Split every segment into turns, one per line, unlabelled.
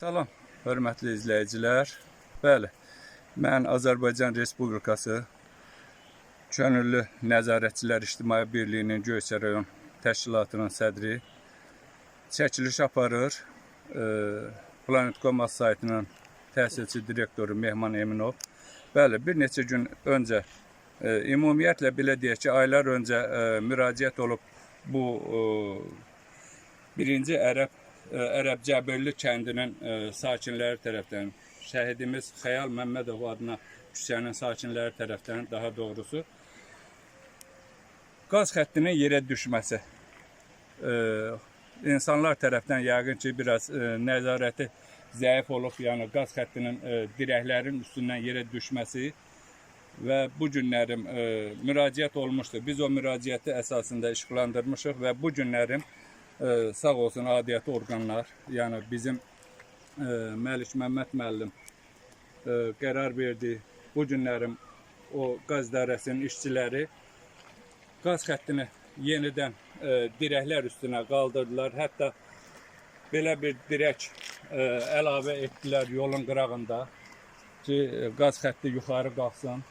Salam, hörmətli izləyicilər. Bəli, mən Azərbaycan Respublikası Könüllü Nəzarətçilər İctimai Birliyinin Göyçə rayon təşkilatının sədri çəkiliş aparır. Planet.com saytının təsisçi direktoru Mehman Eminov. Bəli, bir neçə gün öncə, ümumiyyətlə belə deyək ki, aylar öncə müraciət olub bu birinci Ərəb Cəbirli kəndinin sakinləri tərəfdən, şəhidimiz Xəyal Məmmədov adına küçənin sakinləri tərəfdən, daha doğrusu, qaz xəttinin yerə düşməsi. İnsanlar tərəfdən yəqin ki, biraz nəzarəti zəif olub, yəni qaz xəttinin dirəklərin üstündən yerə düşməsi və bu günlərim müraciət olmuşdur. Biz o müraciəti əsasında işıqlandırmışıq və bu günlərim sağ olsun adiyyəti orqanlar, yəni bizim Məlik Məmməd müəllim qərar verdi. Bu günlərim o qaz idarəsinin işçiləri qaz xəttini yenidən dirəklər üstünə qaldırdılar. Hətta belə bir dirək əlavə etdilər yolun qırağında ki, qaz xətti yuxarı qalxsın.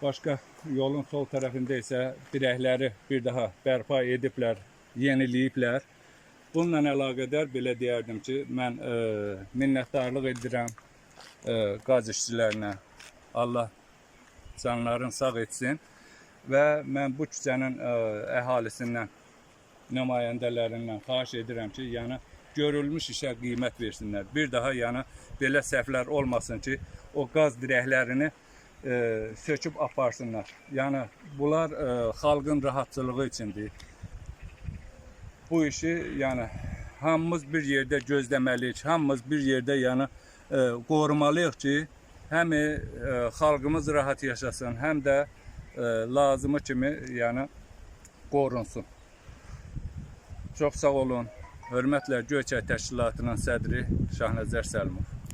Başqa yolun sol tərəfində isə dirəkləri bir daha bərpa ediblər, yeniləyiblər. Bununla əlaqədar belə deyərdim ki, mən minnətdarlıq edirəm qaz işçilərinə. Allah canlarını sağ etsin və mən bu küçənin əhalisindən, nümayəndələrindən xahiş edirəm ki, yəni görülmüş işə qiymət versinlər. Bir daha yəni belə səhvlər olmasın ki, o qaz dirəklərini söküb aparsınlar. Yəni bunlar xalqın rahatçılığı üçündür. Bu işi yəni hamımız bir yerdə gözləməliyik, hamımız bir yerdə yəni qorumalıyıq ki, həm xalqımız rahat yaşasın, həm də lazımı kimi yəni qorunsun. Çox sağ olun. Hörmətlə Göyçay təşkilatının sədri Şahnəzər Səlimov.